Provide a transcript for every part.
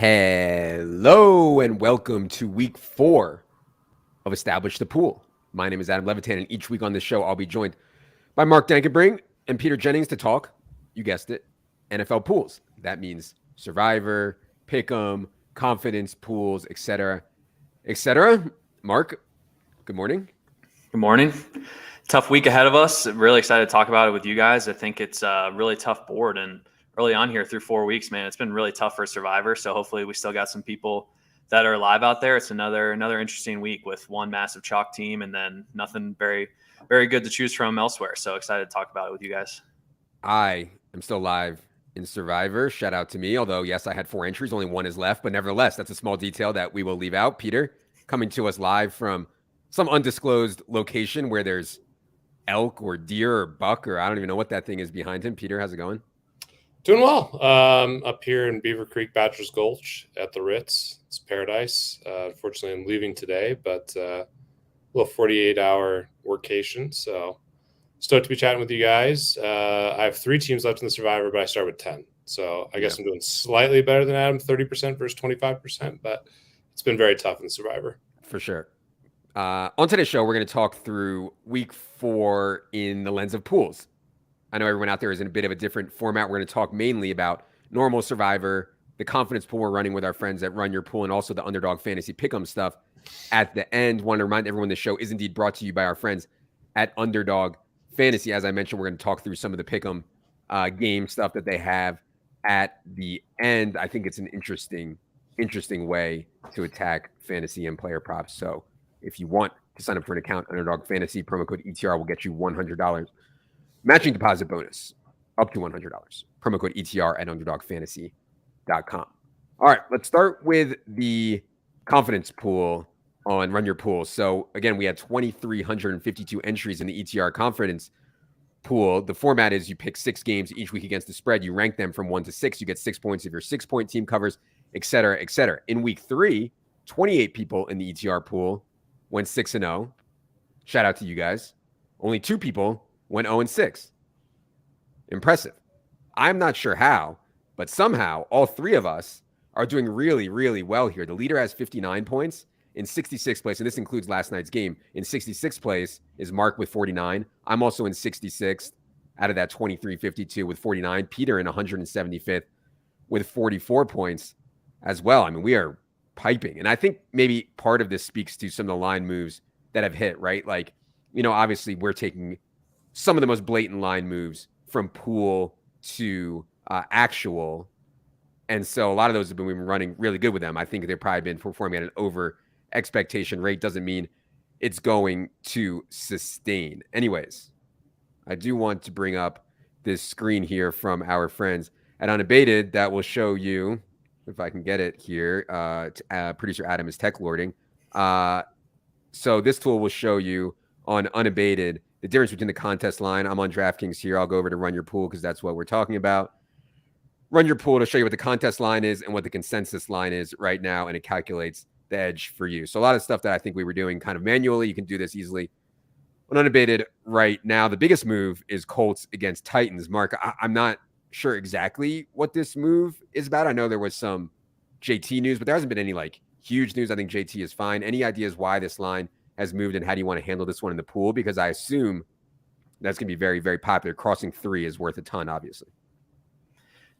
Hello and welcome to week 4 of Establish the Pool. My name is Adam Levitan, and each week on this show, I'll be joined by Mark Dankenbring and Peter Jennings to talk, you guessed it, NFL pools. That means Survivor, Pick'em, confidence pools, etc., etc. Mark, good morning. Good morning. Tough week ahead of us. Really excited to talk about it with you guys. I think it's a really tough board, and early on here through 4 weeks, man, it's been really tough for Survivor. So hopefully we still got some people that are alive out there. It's another interesting week with one massive chalk team and then nothing very, very good to choose from elsewhere. So excited to talk about it with you guys. I am still live in Survivor. Shout out to me. Although, yes, I had 4 entries. Only 1 is left. But nevertheless, that's a small detail that we will leave out. Peter, coming to us live from some undisclosed location where there's elk or deer or buck or I don't even know what that thing is behind him. Peter, how's it going? Doing well. Up here in Beaver Creek, Bachelor's Gulch at the Ritz. It's paradise. Unfortunately, I'm leaving today, but a little 48-hour workation. So stoked to be chatting with you guys. I have 3 teams left in the Survivor, but I start with 10. So I guess I'm doing slightly better than Adam, 30% versus 25%, but it's been very tough in the Survivor. For sure. On today's show, we're going to talk through week 4 in the lens of pools. I know everyone out there is in a bit of a different format. We're going to talk mainly about normal Survivor, the confidence pool we're running with our friends at Run Your Pool, and also the Underdog Fantasy Pick'em stuff at the end. Want to remind everyone the show is indeed brought to you by our friends at Underdog Fantasy. As I mentioned, we're going to talk through some of the Pick'em game stuff that they have at the end. I think it's an interesting way to attack fantasy and player props. So if you want to sign up for an account, Underdog Fantasy, promo code ETR will get you $100. Matching deposit bonus up to $100. Promo code ETR at underdogfantasy.com. All right, let's start with the confidence pool on Run Your Pool. So again, we had 2,352 entries in the ETR confidence pool. The format is you pick 6 games each week against the spread. You rank them from 1 to 6. You get 6 points if your 6-point team covers, et cetera, et cetera. In week 3, 28 people in the ETR pool went 6-0. Shout out to you guys. Only 2 people went 0-6. Impressive. I'm not sure how, but somehow all 3 of us are doing really, really well here. The leader has 59 points in 66th place, and this includes last night's game. In 66th place is Mark with 49. I'm also in 66th out of that 2352 with 49. Peter in 175th with 44 points as well. I mean, we are piping. And I think maybe part of this speaks to some of the line moves that have hit, right? Like, you know, obviously we're taking some of the most blatant line moves from pool to actual. And so a lot of those have been running really good with them. I think they've probably been performing at an over expectation rate. Doesn't mean it's going to sustain. Anyways, I do want to bring up this screen here from our friends at Unabated that will show you, if I can get it here, producer Adam is tech lording. So this tool will show you on Unabated the difference between the contest line. I'm on DraftKings here. I'll go over to Run Your Pool because that's what we're talking about. Run Your Pool to show you what the contest line is and what the consensus line is right now, and it calculates the edge for you. So a lot of stuff that I think we were doing kind of manually, you can do this easily on Unabated right now. The biggest move is Colts against Titans. Mark, I'm not sure exactly what this move is about. I know there was some JT news, but there hasn't been any like huge news. I think JT is fine. Any ideas why this line has moved and how do you want to handle this one in the pool? Because I assume that's going to be very, very popular. Crossing 3 is worth a ton, obviously.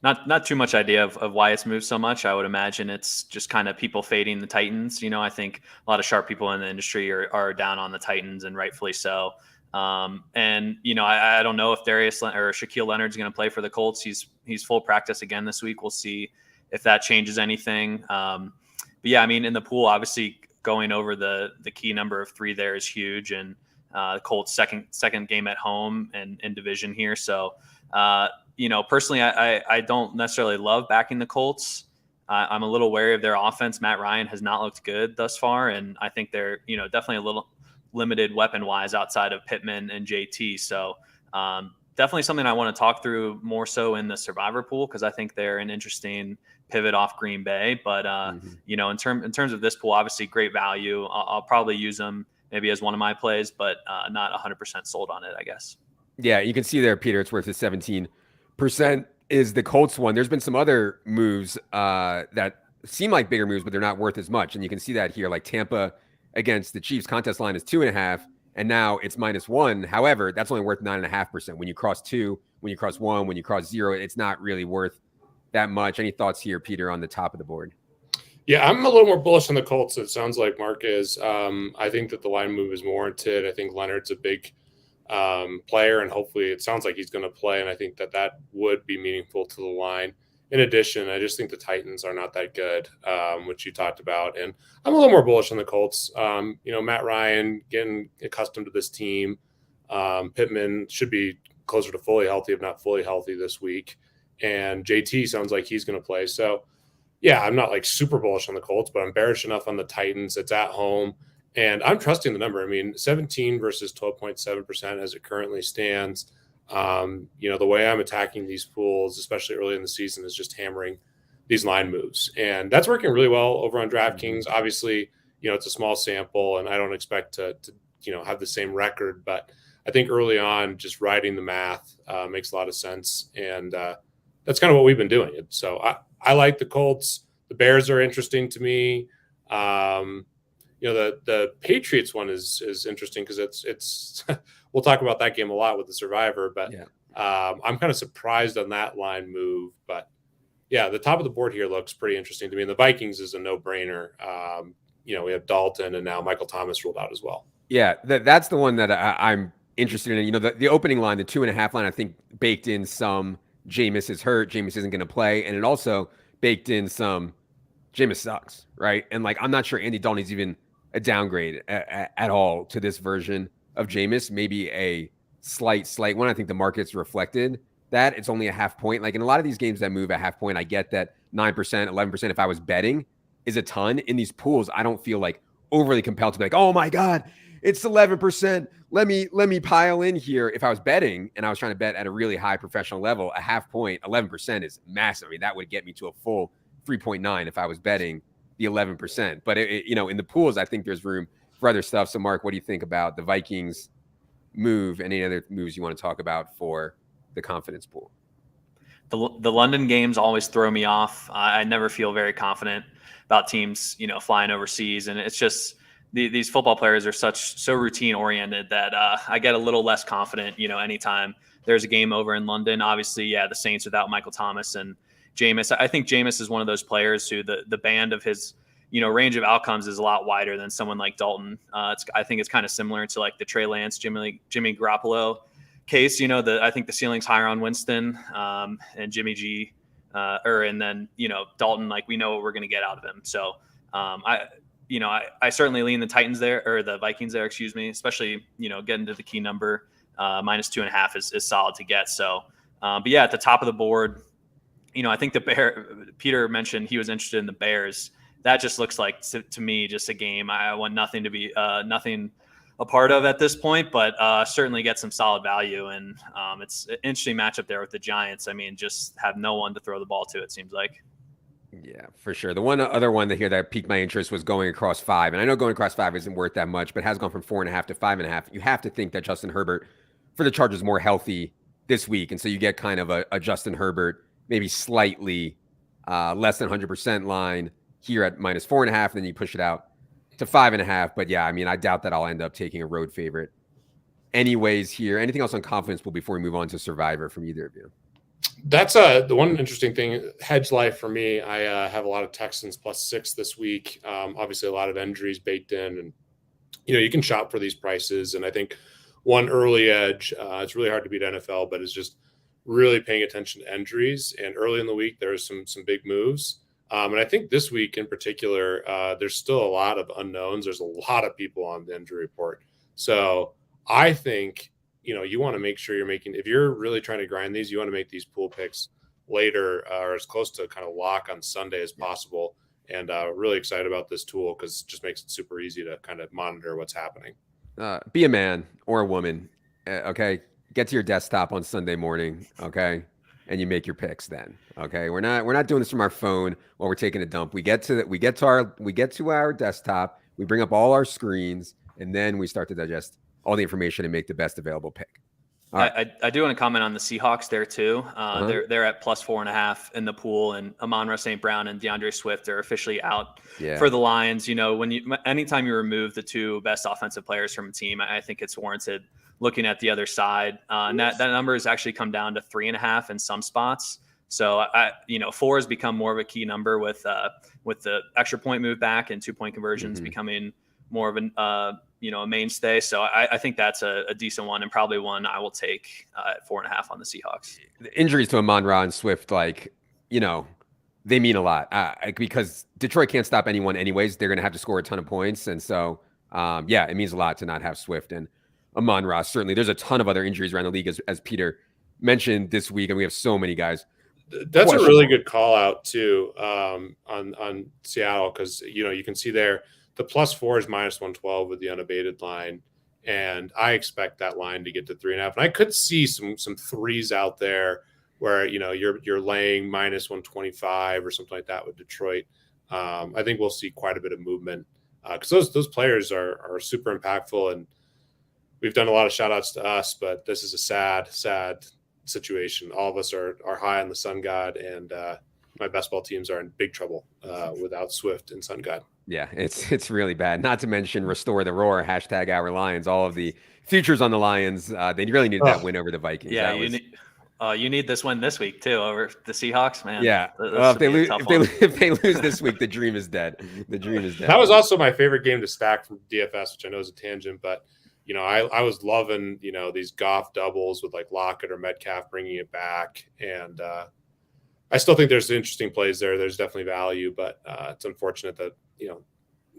Not too much idea of why it's moved so much. I would imagine it's just kind of people fading the Titans. You know, I think a lot of sharp people in the industry are down on the Titans, and rightfully so. And, you know, I don't know if Darius or Shaquille Leonard's going to play for the Colts. He's full practice again this week. We'll see if that changes anything. But yeah, I mean, in the pool, obviously going over the key number of 3 there is huge. And the Colts second game at home and in division here. So, you know, personally, I don't necessarily love backing the Colts. I'm a little wary of their offense. Matt Ryan has not looked good thus far. And I think they're, you know, definitely a little limited weapon-wise outside of Pittman and JT. So definitely something I want to talk through more so in the Survivor pool because I think they're an interesting pivot off Green Bay. But, you know, in terms of this pool, obviously great value. I'll probably use them maybe as one of my plays, but not 100% sold on it, I guess. Yeah, you can see there, Peter, it's worth a 17% is the Colts one. There's been some other moves that seem like bigger moves, but they're not worth as much. And you can see that here, like Tampa against the Chiefs contest line is 2.5, and now it's -1. However, that's only worth 9.5%. When you cross 2, when you cross 1, when you cross 0, it's not really worth that much. Any thoughts here, Peter, on the top of the board? Yeah, I'm a little more bullish on the Colts. It sounds like Mark is. I think that the line move is warranted. I think Leonard's a big player, and hopefully it sounds like he's going to play, and I think that would be meaningful to the line. In addition, I just think the Titans are not that good, which you talked about, and I'm a little more bullish on the Colts. Matt Ryan getting accustomed to this team. Pittman should be closer to fully healthy, if not fully healthy, this week, and JT sounds like he's going to play. So, yeah, I'm not like super bullish on the Colts, but I'm bearish enough on the Titans. It's at home. And I'm trusting the number. I mean, 17 versus 12.7% as it currently stands. The way I'm attacking these pools, especially early in the season, is just hammering these line moves. And that's working really well over on DraftKings. Obviously, it's a small sample, and I don't expect to have the same record. But I think early on, just riding the math makes a lot of sense. And that's kind of what we've been doing. So I like the Colts. The Bears are interesting to me. The Patriots one is interesting because it's we'll talk about that game a lot with the Survivor, but I'm kind of surprised on that line move. But yeah, the top of the board here looks pretty interesting to me. And the Vikings is a no-brainer. We have Dalton, and now Michael Thomas ruled out as well. Yeah, that's the one that I'm interested in. The opening line, the 2.5 line, I think baked in some Jameis is hurt, Jameis isn't going to play, and it also baked in some Jameis sucks, right? And I'm not sure Andy Dalton is even a downgrade at all to this version of Jameis. Maybe a slight one. I think the market's reflected that. It's only a half point. In a lot of these games that move a half point, I get that 9%, 11%, if I was betting, is a ton. In these pools, I don't feel overly compelled to be oh my God, it's 11%. Let me pile in here. If I was betting and I was trying to bet at a really high professional level, a half point, 11% is massive. I mean, that would get me to a full 3.9 if I was betting the 11%. But in the pools, I think there's room for other stuff. So Mark, what do you think about the Vikings move and any other moves you want to talk about for the confidence pool? The London games always throw me off. I never feel very confident about teams, flying overseas. And it's just these football players are so routine oriented that I get a little less confident, anytime there's a game over in London. Obviously, yeah, the Saints without Michael Thomas and Jameis. I think Jameis is one of those players who the band of his, range of outcomes is a lot wider than someone like Dalton. I think it's kind of similar to the Trey Lance, Jimmy Garoppolo case. I think the ceiling's higher on Winston and Jimmy G, and then Dalton. We know what we're going to get out of him. So I certainly lean the Titans there, or the Vikings there, excuse me. Especially getting to the key number -2.5 is solid to get. So, but yeah, at the top of the board. I think Peter mentioned he was interested in the Bears. That just looks like to me just a game I want nothing to be nothing a part of at this point, but certainly get some solid value. And it's an interesting matchup there with the Giants. I mean, just have no one to throw the ball to, it seems like. Yeah, for sure. The one other one that piqued my interest was going across 5. And I know going across 5 isn't worth that much, but has gone from 4.5 to 5.5. You have to think that Justin Herbert for the Chargers is more healthy this week. And so you get kind of a Justin Herbert maybe slightly less than 100% line here at -4.5, and then you push it out to 5.5. But yeah, I mean, I doubt that I'll end up taking a road favorite anyways here. Anything else on confidence pool before we move on to Survivor from either of you? That's the one interesting thing. Hedge life for me, I have a lot of Texans +6 this week. Obviously, a lot of injuries baked in, and you can shop for these prices. And I think one early edge, it's really hard to beat NFL, but it's just really paying attention to injuries. And early in the week, there's some big moves. And I think this week in particular, there's still a lot of unknowns. There's a lot of people on the injury report. So I think, you want to make sure if you're really trying to grind these, you want to make these pool picks later or as close to kind of lock on Sunday as possible. And really excited about this tool because it just makes it super easy to kind of monitor what's happening. Be a man or a woman. Okay. Get to your desktop on Sunday morning, okay, and you make your picks then, okay. We're not doing this from our phone while we're taking a dump. We get to our desktop. We bring up all our screens, and then we start to digest all the information and make the best available pick. All right. I do want to comment on the Seahawks there too. Uh-huh. They're at plus 4.5 in the pool, and Amon-Ra St. Brown and DeAndre Swift are officially out Yeah. for the Lions. Anytime you remove the two best offensive players from a team, I think it's warranted looking at the other side. And that number has actually come down to 3.5 in some spots. So 4 has become more of a key number with the extra point move back and 2-point conversions becoming more of a mainstay. So I think that's a decent one, and probably one I will take at 4.5 on the Seahawks. The injuries to Amon-Ra and Swift, they mean a lot because Detroit can't stop anyone anyways. They're going to have to score a ton of points. And so, it means a lot to not have Swift and Amon-Ra. Certainly, there's a ton of other injuries around the league, as Peter mentioned this week, and we have so many guys. That's a really good call out too on Seattle, because you can see there the +4 is -112 with the unabated line, and I expect that line to get to 3.5. And I could see some threes out there where you're laying -125 or something like that with Detroit. I think we'll see quite a bit of movement because those players are super impactful, and we've done a lot of shout outs to us, but this is a sad situation. All of us are high on the Sun God, and my best ball teams are in big trouble without Swift and Sun God. Yeah, it's really bad. Not to mention restore the roar, #our Lions, all of the futures on the Lions. They really needed that win over the Vikings. Yeah, you need this win this week too over the Seahawks, man. Yeah, if they lose this week, the dream is dead. The dream is dead. That was also my favorite game to stack from DFS, which I know is a tangent, but I was loving these Goff doubles with like Lockett or Metcalf bringing it back, and I still think there's interesting plays there. There's definitely value, but it's unfortunate that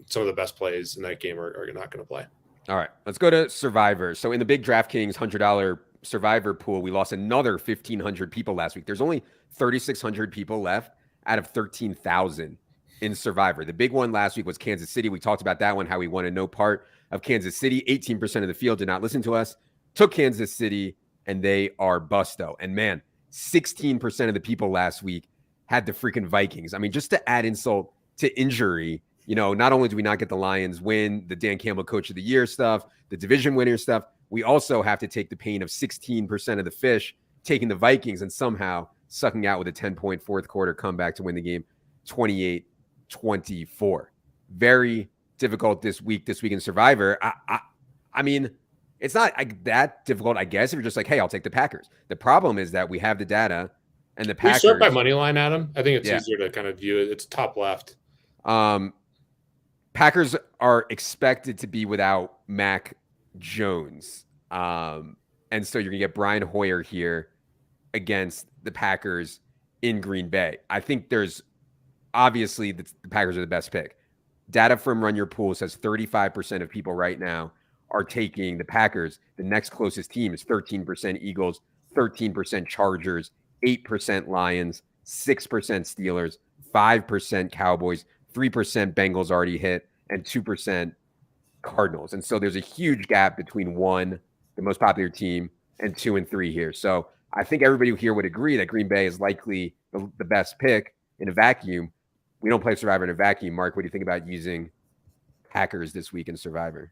some of the best plays in that game are not going to play. All right, let's go to Survivor. So in the big DraftKings $100 Survivor pool, we lost another 1,500 people last week. There's only 3,600 people left out of 13,000 in Survivor. The big one last week was Kansas City. We talked about that one, how we wanted no part of Kansas City. 18% of the field did not listen to us, took Kansas City, and they are busto. And man, 16% of the people last week had the freaking Vikings. I mean, just to add insult to injury, not only do we not get the Lions win, the Dan Campbell Coach of the Year stuff, the division winner stuff, we also have to take the pain of 16% of the fish taking the Vikings and somehow sucking out with a 10-point fourth quarter comeback to win the game 28-24. Very difficult this week in Survivor. I mean, it's not that difficult, I guess, if you're just like, hey, I'll take the Packers. The problem is that we have the data, and the Packers. We start by money line, Adam. I think it's easier to kind of view it. It's top left. Packers are expected to be without Mac Jones. And so you're going to get Brian Hoyer here against the Packers in Green Bay. I think there's obviously the Packers are the best pick. Data from Run Your Pool says 35% of people right now are taking the Packers. The next closest team is 13% Eagles, 13% Chargers, 8% Lions, 6% Steelers, 5% Cowboys, 3% Bengals already hit, and 2% Cardinals. And so there's a huge gap between 1, the most popular team, and 2 and 3 here. So I think everybody here would agree that Green Bay is likely the best pick in a vacuum. We don't play Survivor in a vacuum. Mark, what do you think about using Packers this week in Survivor?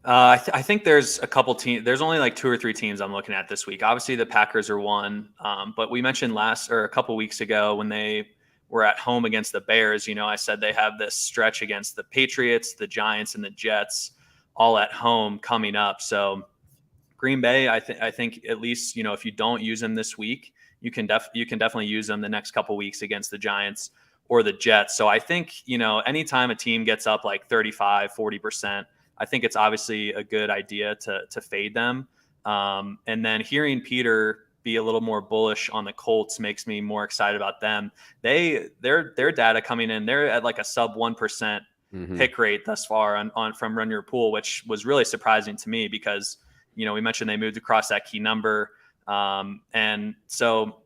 I think there's a couple teams. There's only like 2 or 3 teams I'm looking at this week. Obviously, the Packers are one, but we mentioned a couple weeks ago when they were at home against the Bears. I said they have this stretch against the Patriots, the Giants, and the Jets, all at home coming up. So Green Bay, I think at least if you don't use them this week, you can definitely use them the next couple weeks against the Giants or the Jets. So I think anytime a team gets up like 35-40%. I think it's obviously a good idea to fade them. And then hearing Peter be a little more bullish on the Colts makes me more excited about them. Their data coming in, they're at like a sub 1% pick rate thus far on from Run Your Pool, which was really surprising to me because, we mentioned they moved across that key number. And so,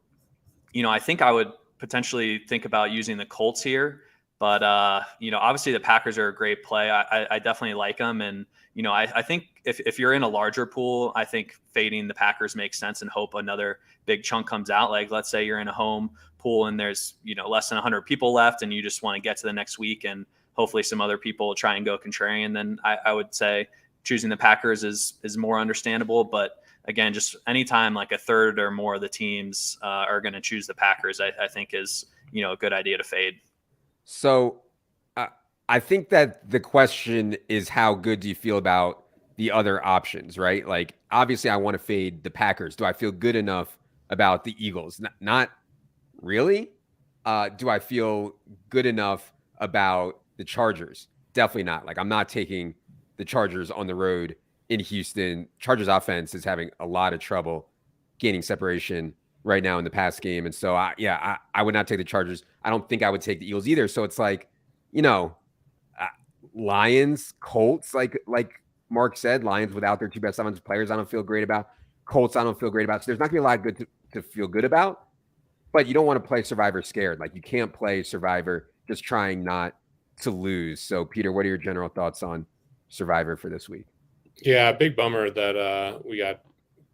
I think I would potentially think about using the Colts here. But, obviously the Packers are a great play. I definitely like them. And, I think if you're in a larger pool, I think fading the Packers makes sense and hope another big chunk comes out. Like, let's say you're in a home pool and there's, less than 100 people left and you just want to get to the next week and hopefully some other people try and go contrarian. Then I would say choosing the Packers is more understandable. But again, just anytime like a third or more of the teams are going to choose the Packers, I think is, a good idea to fade. So I think that the question is how good do you feel about the other options, right? Like, obviously, I want to fade the Packers. Do I feel good enough about the Eagles? Not really. Do I feel good enough about the Chargers? Definitely not. Like, I'm not taking the Chargers on the road in Houston. Chargers offense is having a lot of trouble gaining separation right now in the pass game. And so, I would not take the Chargers. I don't think I would take the Eagles either. So it's like, Lions, Colts, like Mark said, Lions without their two best offensive players, I don't feel great about. Colts, I don't feel great about. So there's not going to be a lot good to feel good about. But you don't want to play Survivor scared. Like, you can't play Survivor just trying not to lose. So, Peter, what are your general thoughts on Survivor for this week? Yeah, big bummer that we got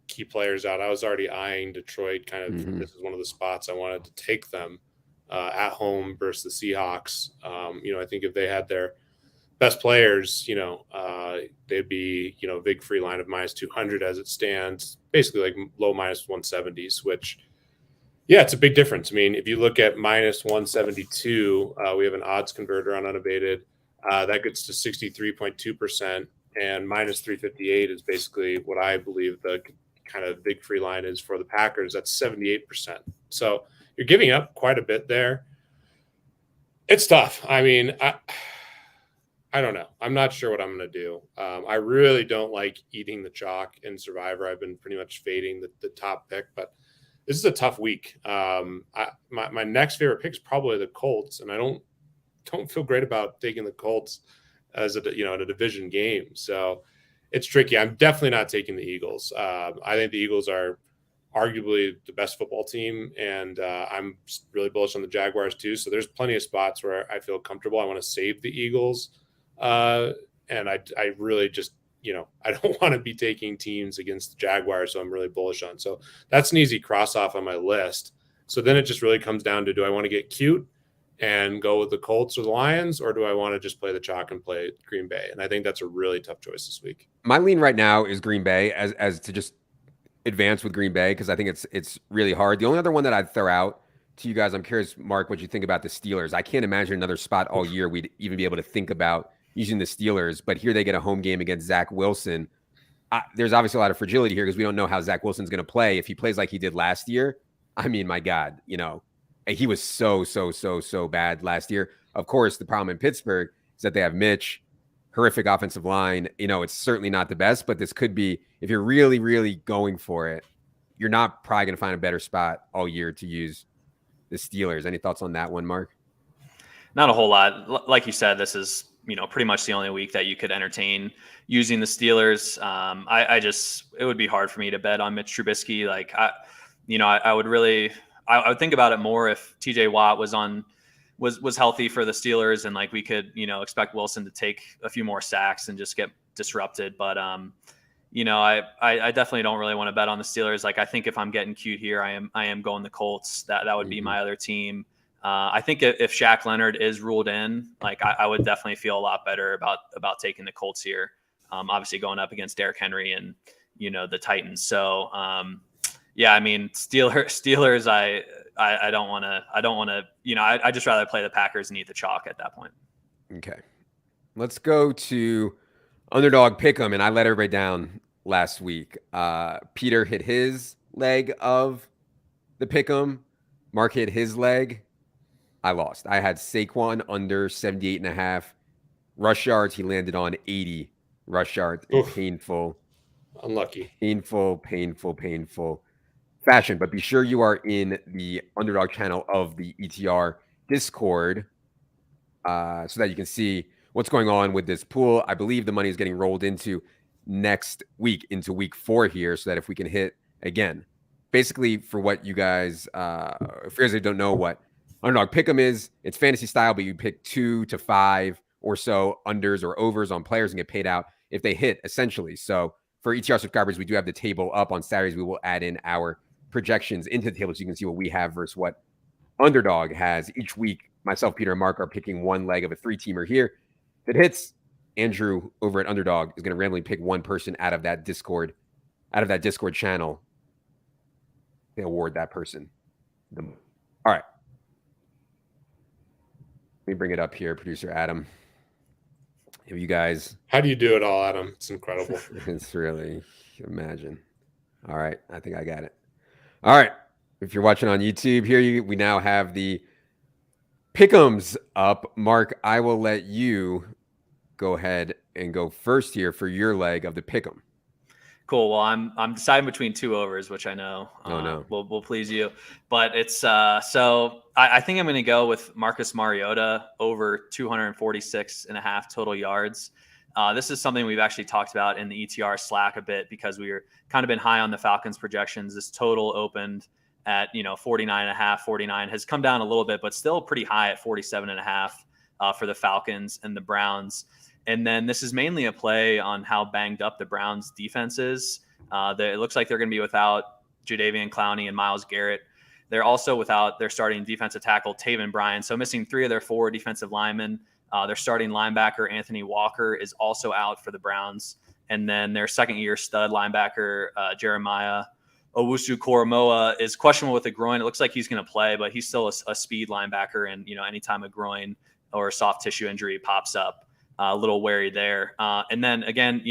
key players out. I was already eyeing Detroit. Kind of, This is one of the spots I wanted to take them at home versus the Seahawks. I think if they had their best players, they'd be, big free line of minus 200 as it stands, basically like low minus 170s, which, yeah, it's a big difference. I mean, if you look at minus 172, we have an odds converter on unabated. That gets to 63.2%, and minus 358 is basically what I believe the kind of big free line is for the Packers. That's 78%. So you're giving up quite a bit there. It's tough. I mean, I don't know. I'm not sure what I'm going to do. I really don't like eating the chalk in Survivor. I've been pretty much fading the top pick, but this is a tough week. My next favorite pick is probably the Colts, and I don't feel great about taking the Colts as in a division game. So it's tricky. I'm definitely not taking the Eagles. I think the Eagles are arguably the best football team, and I'm really bullish on the Jaguars too. So there's plenty of spots where I feel comfortable. I want to save the Eagles. And I really just, I don't want to be taking teams against the Jaguars, so I'm really bullish on. So that's an easy cross off on my list. So then it just really comes down to, do I want to get cute and go with the Colts or the Lions, or do I want to just play the chalk and play Green Bay? And I think that's a really tough choice this week. My lean right now is Green Bay as to just advance with Green Bay, because I think it's really hard. The only other one that I'd throw out to you guys, I'm curious, Mark, what you think about the Steelers. I can't imagine another spot all year we'd even be able to think about using the Steelers, but here they get a home game against Zach Wilson. There's obviously a lot of fragility here because we don't know how Zach Wilson's going to play. If he plays like he did last year, I mean, my God, he was so bad last year. Of course, the problem in Pittsburgh is that they have Mitch, horrific offensive line. It's certainly not the best, but this could be, if you're really, really going for it, you're not probably going to find a better spot all year to use the Steelers. Any thoughts on that one, Mark? Not a whole lot. Like you said, this is, pretty much the only week that you could entertain using the Steelers. It would be hard for me to bet on Mitch Trubisky. Like, I would think about it more if TJ Watt was healthy for the Steelers, and like we could, expect Wilson to take a few more sacks and just get disrupted. But, I definitely don't really want to bet on the Steelers. Like, I think if I'm getting cute here, I am going the Colts. That would be my other team. I think if Shaq Leonard is ruled in, like I would definitely feel a lot better about taking the Colts here. Obviously going up against Derrick Henry and, the Titans. So, I mean, Steelers, I don't want to, I just rather play the Packers and eat the chalk at that point. Okay. Let's go to Underdog Pick'em, and I let everybody down last week. Peter hit his leg of the Pick'em. Mark hit his leg. I lost. I had Saquon under 78.5 rush yards. He landed on 80 rush yards. Painful. Unlucky. Painful fashion. But be sure you are in the Underdog channel of the ETR Discord so that you can see what's going on with this pool. I believe the money is getting rolled into next week, into week 4 here, so that if we can hit again, basically for what you guys, if you guys don't know what Underdog Pick'em is, it's fantasy style, but you pick 2 to 5 or so unders or overs on players and get paid out if they hit, essentially. So for ETR subscribers, we do have the table up on Saturdays. We will add in our projections into the table so you can see what we have versus what Underdog has each week. Myself, Peter, and Mark are picking one leg of a 3-teamer here. If it hits, Andrew over at Underdog is going to randomly pick one person out of that Discord channel. They award that person. All right. Let me bring it up here, producer Adam. If you guys. How do you do it all, Adam? It's incredible. It's really, imagine. All right. I think I got it. All right. If you're watching on YouTube here, we now have the pick'ems up. Mark, I will let you go ahead and go first here for your leg of the pick'em. Cool. Well, I'm deciding between two overs, which I know will please you, but it's so I think I'm going to go with Marcus Mariota over 246.5 total yards. This is something we've actually talked about in the ETR Slack a bit because we were kind of been high on the Falcons projections. This total opened at 49.5, 49 has come down a little bit, but still pretty high at 47.5 for the Falcons and the Browns. And then this is mainly a play on how banged up the Browns defense is. It looks like they're going to be without Jadeveon Clowney and Myles Garrett. They're also without their starting defensive tackle, Taven Bryan. So missing 3 of their 4 defensive linemen. Their starting linebacker, Anthony Walker, is also out for the Browns. And then their second-year stud linebacker, Jeremiah Owusu-Koramoah, is questionable with a groin. It looks like he's going to play, but he's still a speed linebacker. And, anytime a groin or a soft tissue injury pops up, a little wary there. And then again,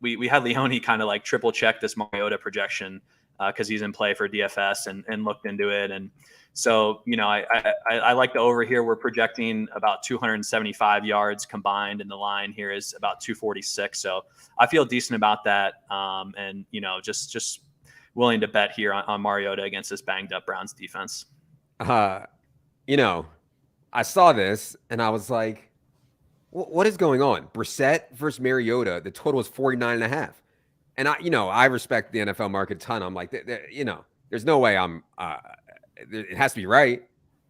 we had Leone kind of like triple check this Mariota projection because he's in play for DFS and looked into it. And so, I like the over here. We're projecting about 275 yards combined, and the line here is about 246. So I feel decent about that. And, just willing to bet here on Mariota against this banged up Browns defense. I saw this and I was like, what is going on? Brissett versus Mariota, the total is 49.5. And I respect the NFL market a ton. I'm like, there's no way it has to be right.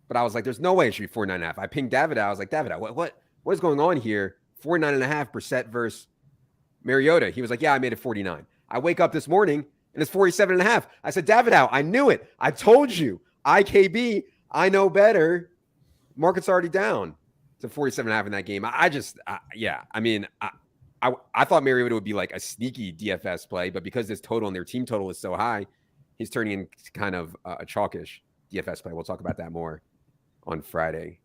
But I was like, there's no way it should be 49.5. I pinged David. I was like, David, what is going on here? 49.5 Brissett versus Mariota. He was like, yeah, I made it 49. I wake up this morning and it's 47.5. I said, David, I knew it. I told you. IKB, I know better. Market's already down to 47.5 in that game. I thought Mariota would be like a sneaky DFS play, but because this total and their team total is so high, he's turning into kind of a chalkish DFS play. We'll talk about that more on Friday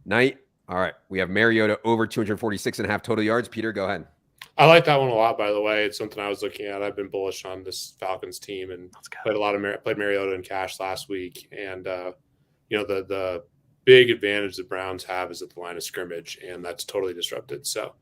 night. All right. We have Mariota over 246.5 total yards. Peter, go ahead. I like that one a lot, by the way. It's something I was looking at. I've been bullish on this Falcons team and played Mariota in cash last week. And, the big advantage the Browns have is at the line of scrimmage, and that's totally disrupted. So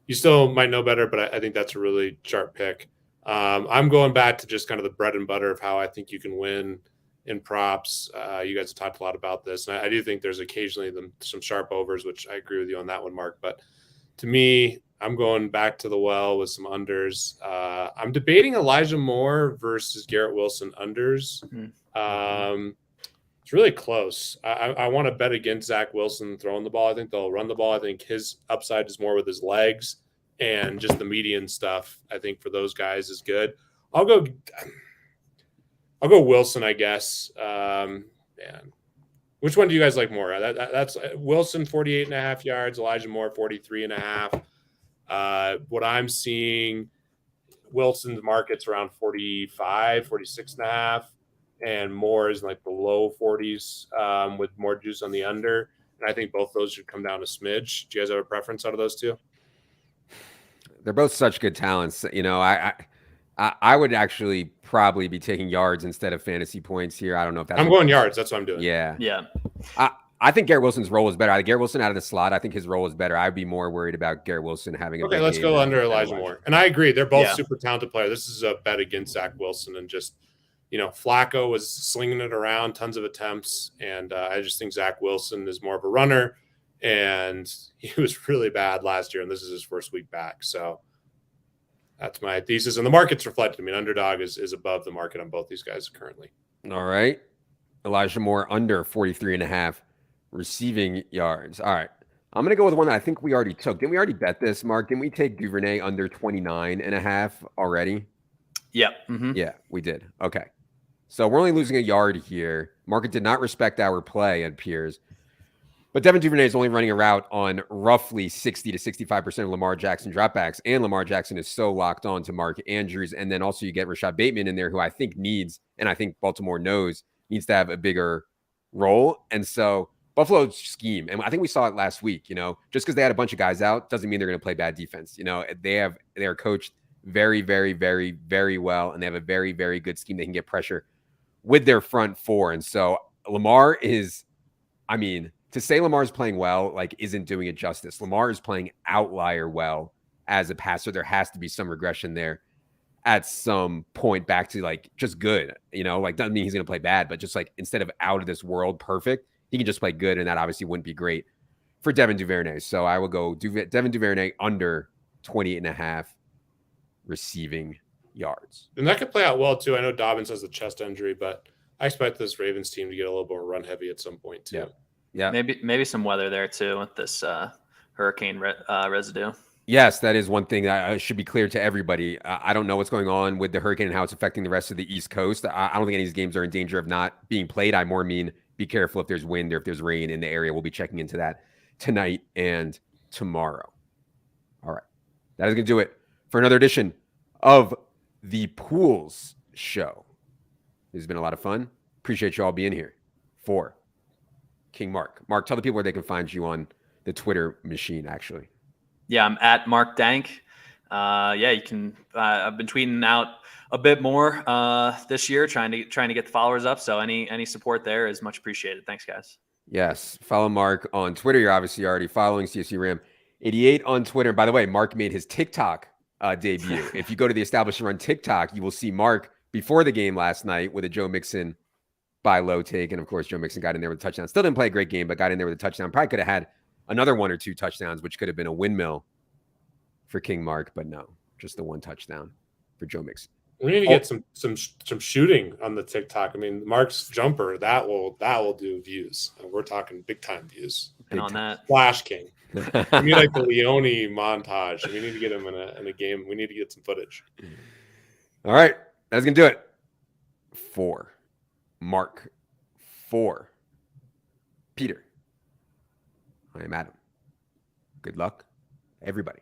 you still might know better, but I think that's a really sharp pick. I'm going back to just kind of the bread and butter of how I think you can win in props. You guys have talked a lot about this, and I do think there's occasionally some sharp overs, which I agree with you on that one, Mark. But to me, I'm going back to the well with some unders. I'm debating Elijah Moore versus Garrett Wilson unders. It's really close. I want to bet against Zach Wilson throwing the ball. I think they'll run the ball. I think his upside is more with his legs and just the median stuff. I think for those guys is good. I'll go Wilson, I guess. Which one do you guys like more? That's Wilson, 48.5 yards. Elijah Moore, 43.5. What I'm seeing, Wilson's market's around 45, 46.5. And Moore is like the low 40s with more juice on the under. And I think both those should come down a smidge. Do you guys have a preference out of those two? They're both such good talents. I would actually probably be taking yards instead of fantasy points here. I don't know if that's. I'm going yards. That's what I'm doing. Yeah. I think Garrett Wilson's role is better. Garrett Wilson out of the slot, I think his role is better. I'd be more worried about Garrett Wilson having a. Okay, let's go under Elijah Moore. And I agree. They're both super talented players. This is a bet against Zach Wilson and just. Flacco was slinging it around, tons of attempts, and I just think Zach Wilson is more of a runner, and he was really bad last year, and this is his first week back. So that's my thesis, and the market's reflected. I mean, underdog is above the market on both these guys currently. All right. Elijah Moore under 43.5 receiving yards. All right. I'm going to go with one that I think we already took. Didn't we already bet this, Mark? Didn't we take Duvernay under 29.5 already? Yeah. Mm-hmm. Yeah, we did. Okay. So we're only losing a yard here. Market did not respect our play, it appears. But Devin Duvernay is only running a route on roughly 60 to 65% of Lamar Jackson dropbacks. And Lamar Jackson is so locked on to Mark Andrews. And then also you get Rashad Bateman in there, who I think needs, and I think Baltimore knows, needs to have a bigger role. And so Buffalo's scheme, and I think we saw it last week, just because they had a bunch of guys out doesn't mean they're going to play bad defense. They are coached very, very, very, very well, and they have a very, very good scheme. They can get pressure with their front four. And so Lamar is, to say Lamar is playing well, isn't doing it justice. Lamar is playing outlier well as a passer. There has to be some regression there at some point back to just good, doesn't mean he's going to play bad, but just instead of out of this world perfect, he can just play good. And that obviously wouldn't be great for Devin Duvernay. So I will go Devin Duvernay under 28.5 receiving yards. And that could play out well too. I know Dobbins has the chest injury, but I expect this Ravens team to get a little more run heavy at some point too. Yeah. Maybe some weather there too with this hurricane residue. Yes, that is one thing that should be clear to everybody. I don't know what's going on with the hurricane and how it's affecting the rest of the East Coast. I don't think any of these games are in danger of not being played. I more mean be careful if there's wind or if there's rain in the area. We'll be checking into that tonight and tomorrow. All right. That is going to do it for another edition of the Pools Show. This has been a lot of fun. Appreciate you all being here for King Mark. Mark, tell the people where they can find you on the Twitter machine, actually. Yeah, I'm at Mark Dank. You can. I've been tweeting out a bit more this year, trying to get the followers up. So any support there is much appreciated. Thanks, guys. Yes, follow Mark on Twitter. You're obviously already following CSU Ram 88 on Twitter. And by the way, Mark made his TikTok debut. If you go to the Establish and Run TikTok, you will see Mark before the game last night with a Joe Mixon buy low take, and of course Joe Mixon got in there with a touchdown. Still didn't play a great game, but got in there with a touchdown. Probably could have had another 1 or 2 touchdowns, which could have been a windmill for King Mark, but no, just the 1 touchdown for Joe Mixon. We need to get some shooting on the TikTok. Mark's jumper that will do views. We're talking big time views. And on that, Flash King. We need the Leone montage. We need to get him in a game. We need to get some footage. All right, that's gonna do it for Mark, for Peter. I am Adam. Good luck, everybody.